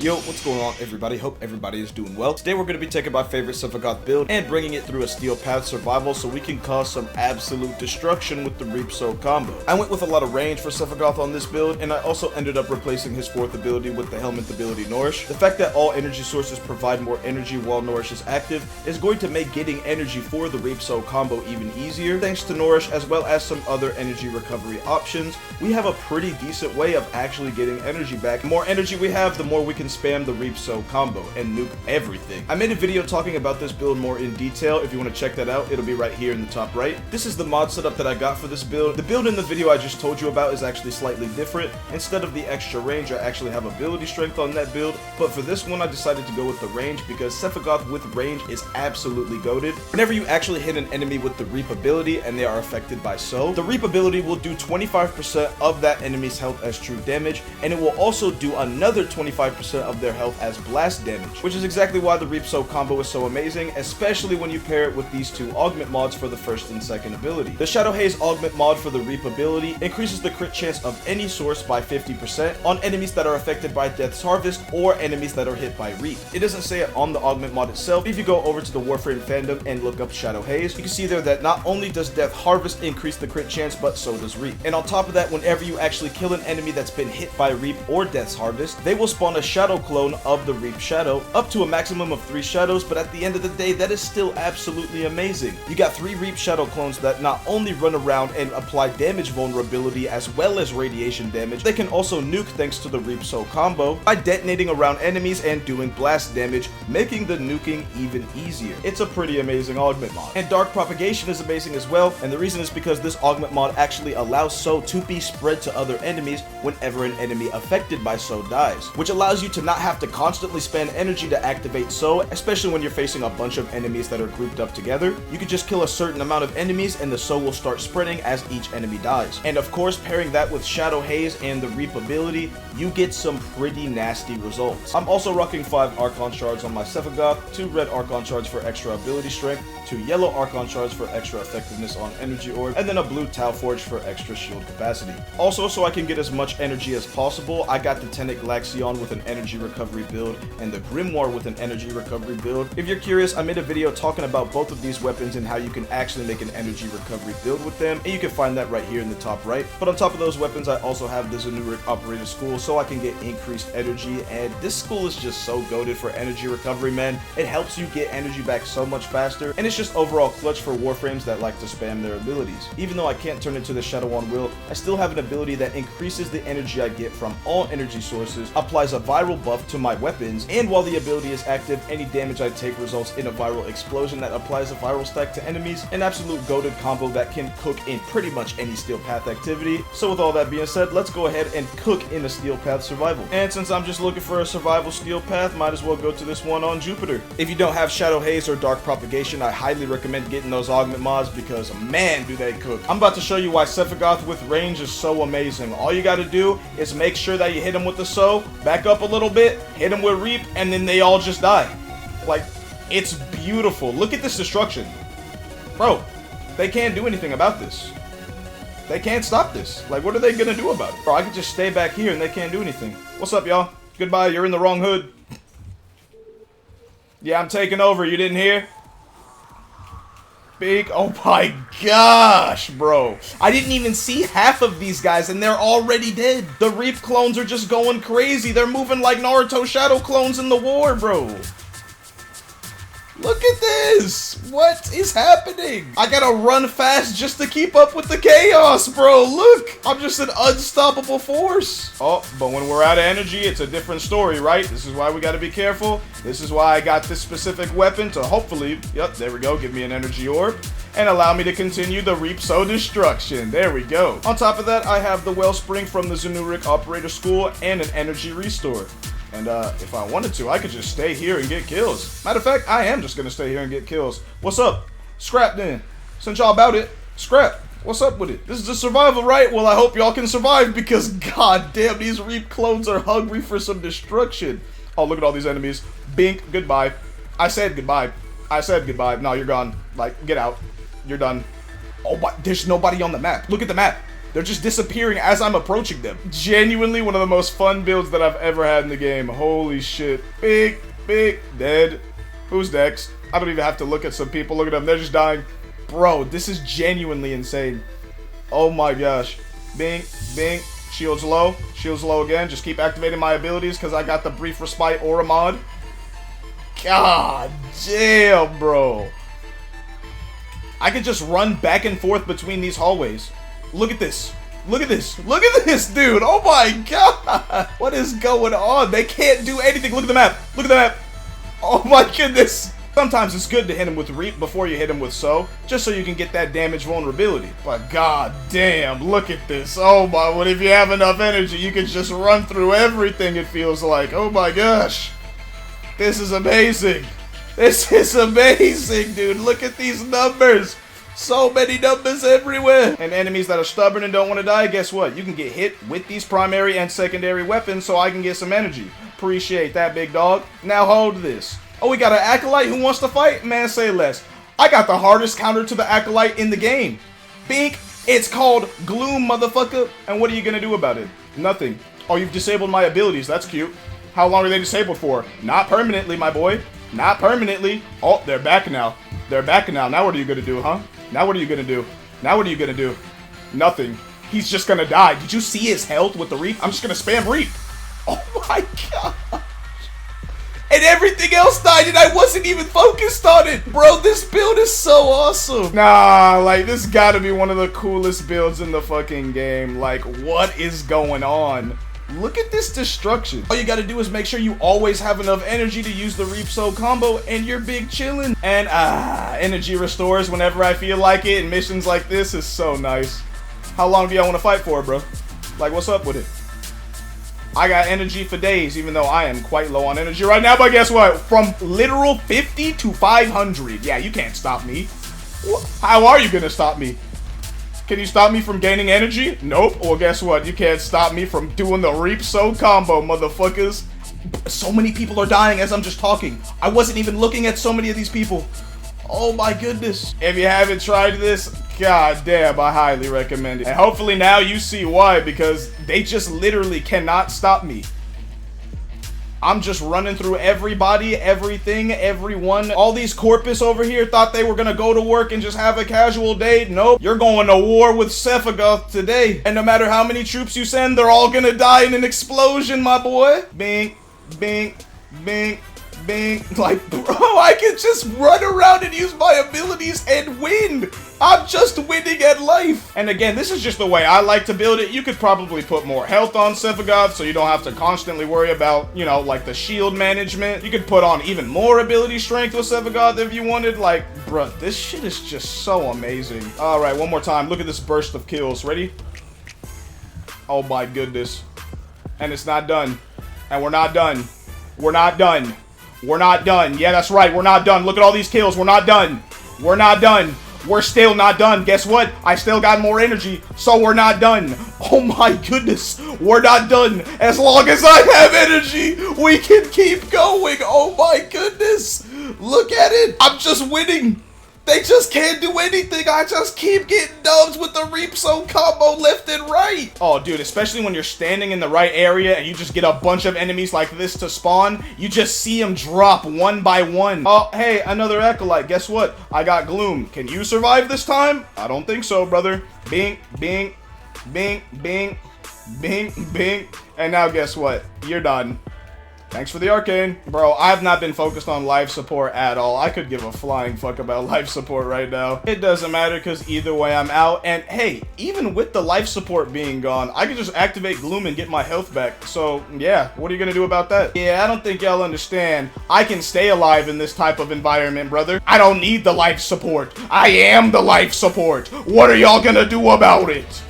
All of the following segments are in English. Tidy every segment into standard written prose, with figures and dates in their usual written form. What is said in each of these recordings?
Yo, what's going on everybody? Hope everybody is doing well. Today we're going to be taking my favorite Sevagoth build and bringing it through a steel path survival so we can cause some absolute destruction with the Reap So combo. I went with a lot of range for Sevagoth on this build, and I also ended up replacing his fourth ability with the helmet ability Nourish. The fact that all energy sources provide more energy while Nourish is active is going to make getting energy for the Reap So combo even easier. Thanks to Nourish as well as some other energy recovery options, we have a pretty decent way of actually getting energy back. The more energy we have, the more we can spam the Reap So combo and nuke everything. I made a video talking about this build more in detail. If you want to check that out, it'll be right here in the top right. This is the mod setup that I got for this build. The build in the video I just told you about is actually slightly different. Instead of the extra range, I actually have ability strength on that build, but for this one I decided to go with the range because Sevagoth with range is absolutely goated. Whenever you actually hit an enemy with the Reap ability and they are affected by So, the Reap ability will do 25% of that enemy's health as true damage, and it will also do another 25% of their health as blast damage, which is exactly why the Reap So combo is so amazing, especially when you pair it with these two augment mods for the first and second ability. The Shadow Haze augment mod for the Reap ability increases the crit chance of any source by 50% on enemies that are affected by Death's Harvest or enemies that are hit by Reap. It doesn't say it on the augment mod itself. If you go over to the Warframe fandom and look up Shadow Haze, you can see there that not only does Death Harvest increase the crit chance, but so does Reap. And on top of that, whenever you actually kill an enemy that's been hit by Reap or Death's Harvest, they will spawn a shadow clone of the Reap Shadow, up to a maximum of 3 shadows, but at the end of the day, that is still absolutely amazing. You got 3 Reap Shadow clones that not only run around and apply damage vulnerability as well as radiation damage, they can also nuke thanks to the Reap So combo by detonating around enemies and doing blast damage, making the nuking even easier. It's a pretty amazing augment mod. And Dark Propagation is amazing as well, and the reason is because this augment mod actually allows So to be spread to other enemies whenever an enemy affected by So dies, which allows you to not have to constantly spend energy to activate So, especially when you're facing a bunch of enemies that are grouped up together. You can just kill a certain amount of enemies and the So will start spreading as each enemy dies. And of course, pairing that with Shadow Haze and the Reap ability, you get some pretty nasty results. I'm also rocking 5 Archon shards on my Sevagoth, 2 red Archon shards for extra ability strength, 2 yellow Archon shards for extra effectiveness on energy orb, and then a blue Tau Forge for extra shield capacity. Also, so I can get as much energy as possible, I got the Tenet Glaxion with an energy recovery build and the Grimoire with an energy recovery build. If you're curious, I made a video talking about both of these weapons and how you can actually make an energy recovery build with them, and you can find that right here in the top right. But on top of those weapons, I also have the Nourish operator school so I can get increased energy, and this school is just so goated for energy recovery, man. It helps you get energy back so much faster, and it's just overall clutch for Warframes that like to spam their abilities. Even though I can't turn into the Shadow on Will, I still have an ability that increases the energy I get from all energy sources, applies a viral buff to my weapons, and while the ability is active, any damage I take results in a viral explosion that applies a viral stack to enemies. An absolute goated combo that can cook in pretty much any steel path activity. So with all that being said, let's go ahead and cook in a steel path survival. And since I'm just looking for a survival steel path, might as well go to this one on Jupiter. If you don't have Shadow Haze or Dark Propagation, I highly recommend getting those augment mods because man do they cook. I'm about to show you why Sevagoth with range is so amazing. All you gotta do is make sure that you hit him with the So, back up a little bit, hit him with Reap, and then they all just die. Like, it's beautiful. Look at this destruction. Bro, they can't do anything about this. They can't stop this. Like, what are they gonna do about it? Bro, I could just stay back here and they can't do anything. What's up, y'all? Goodbye, you're in the wrong hood. Yeah, I'm taking over, you didn't hear? Big, oh my gosh, bro. I didn't even see half of these guys and they're already dead. The Reap clones are just going crazy. They're moving like Naruto Shadow clones in the war, bro. Look at this! What is happening? I gotta run fast just to keep up with the chaos, bro! Look! I'm just an unstoppable force! Oh, but when we're out of energy, it's a different story, right? This is why we gotta be careful. This is why I got this specific weapon to hopefully, yep, there we go, give me an energy orb, and allow me to continue the Reap So destruction. There we go. On top of that, I have the Wellspring from the Nourish operator school and an energy restore. And if I wanted to, I could just stay here and get kills. Matter of fact, I am just gonna stay here and get kills. What's up? Scrap then. Since y'all about it, scrap. What's up with it? This is a survival, right? Well, I hope y'all can survive because goddamn, these Reap clones are hungry for some destruction. Oh, look at all these enemies. Bink, goodbye. I said goodbye. I said goodbye. No, you're gone. Like, get out. You're done. Oh, but there's nobody on the map. Look at the map. They're just disappearing as I'm approaching them. Genuinely one of the most fun builds that I've ever had in the game. Holy shit. Big, dead. Who's next? I don't even have to look at some people. Look at them. They're just dying. Bro, this is genuinely insane. Oh my gosh. Bing. Shields low. Shields low again. Just keep activating my abilities because I got the brief respite aura mod. God damn, bro. I could just run back and forth between these hallways. Look at this. Look at this. Look at this, dude. Oh my god. What is going on? They can't do anything. Look at the map. Look at the map. Oh my goodness. Sometimes it's good to hit him with Reap before you hit him with Sow, just so you can get that damage vulnerability. But god damn, look at this. Oh my, what if you have enough energy, you can just run through everything, it feels like. Oh my gosh. This is amazing. This is amazing, dude. Look at these numbers. So many numbers everywhere. And enemies that are stubborn and don't want to die, guess what? You can get hit with these primary and secondary weapons so I can get some energy. Appreciate that, big dog. Now hold this. Oh, we got an Acolyte who wants to fight? Man, say less. I got the hardest counter to the Acolyte in the game. Bink. It's called Gloom, motherfucker. And what are you gonna do about it? Nothing. Oh, you've disabled my abilities. That's cute. How long are they disabled for? Not permanently, my boy. Not permanently. Oh, they're back now. They're back now. Now what are you gonna do, huh? Now what are you gonna do? Now what are you gonna do? Nothing. He's just gonna die. Did you see his health with the Reap? I'm just gonna spam Reap. Oh my god. And everything else died and I wasn't even focused on it. Bro, this build is so awesome. Nah, like, this gotta be one of the coolest builds in the fucking game. Like, what is going on? Look at this destruction. All you gotta do is make sure you always have enough energy to use the Reap Soul combo and you're big chillin'. And energy restores whenever I feel like it, and missions like this is so nice. How long do y'all wanna fight for, bro? Like, what's up with it? I got energy for days, even though I am quite low on energy right now, but guess what? From literal 50 to 500. Yeah, you can't stop me. How are you gonna stop me? Can you stop me from gaining energy? Nope. Well, guess what? You can't stop me from doing the Reap Soul combo, motherfuckers. So many people are dying as I'm just talking. I wasn't even looking at so many of these people. Oh my goodness. If you haven't tried this, god damn, I highly recommend it. And hopefully now you see why, because they just literally cannot stop me. I'm just running through everybody, everything, everyone. All these corpus over here thought they were gonna go to work and just have a casual day. Nope. You're going to war with Sevagoth today. And no matter how many troops you send, they're all gonna die in an explosion, my boy. Bing, bing, bing. Bing. Like, bro, I can just run around and use my abilities and win. I'm just winning at life. And again, this is just the way I like to build it. You could probably put more health on Sevagoth so you don't have to constantly worry about, you know, like the shield management. You could put on even more ability strength with Sevagoth if you wanted. Like, bro, this shit is just so amazing. All right, one more time. Look at this burst of kills. Ready? Oh my goodness. And it's not done. And we're not done. We're not done. We're not done. Yeah, that's right. We're not done. Look at all these kills. We're not done. We're not done. We're still not done. Guess what? I still got more energy, so we're not done. Oh my goodness. We're not done. As long as I have energy, we can keep going. Oh my goodness. Look at it. I'm just winning. They just can't do anything. I just keep getting dubs with the Reap Soul combo left and right. Oh, dude, especially when you're standing in the right area and you just get a bunch of enemies like this to spawn, you just see them drop one by one. Oh, hey, another Acolyte. Guess what? I got Gloom. Can you survive this time? I don't think so, brother. Bing, bing, bing, bing, bing, bing. And now guess what? You're done. Thanks for the arcane. Bro, I've not been focused on life support at all. I could give a flying fuck about life support right now. It doesn't matter because either way I'm out. And hey, even with the life support being gone, I could just activate Gloom and get my health back. So yeah, what are you gonna do about that? Yeah, I don't think y'all understand. I can stay alive in this type of environment, brother. I don't need the life support. I am the life support. What are y'all gonna do about it?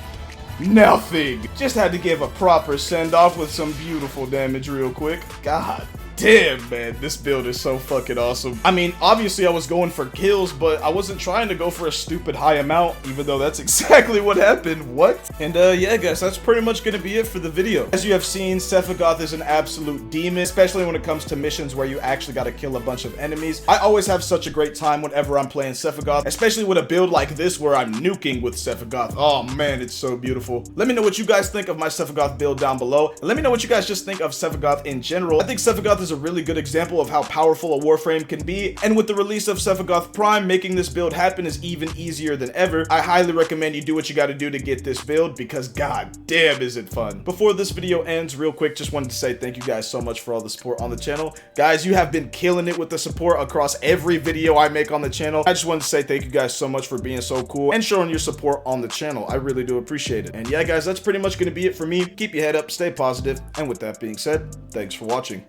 Nothing. Just had to give a proper send-off with some beautiful damage real quick. God damn, man, this build is so fucking awesome. I mean, obviously I was going for kills, but I wasn't trying to go for a stupid high amount, even though that's exactly what happened. What? And yeah, guys, that's pretty much gonna be it for the video. As you have seen, Sevagoth is an absolute demon, especially when it comes to missions where you actually gotta kill a bunch of enemies. I always have such a great time whenever I'm playing Sevagoth, especially with a build like this where I'm nuking with Sevagoth. Oh man, it's so beautiful. Let me know what you guys think of my Sevagoth build down below, and let me know what you guys just think of Sevagoth in general. I think Sevagoth is a really good example of how powerful a Warframe can be, and with the release of Sevagoth Prime, making this build happen is even easier than ever. I highly recommend you do what you gotta do to get this build, because god damn is it fun. Before this video ends, real quick, just wanted to say thank you guys so much for all the support on the channel. Guys, you have been killing it with the support across every video I make on the channel. I just wanted to say thank you guys so much for being so cool and showing your support on the channel. I really do appreciate it. And yeah, guys, that's pretty much gonna be it for me. Keep your head up, stay positive, and with that being said, thanks for watching.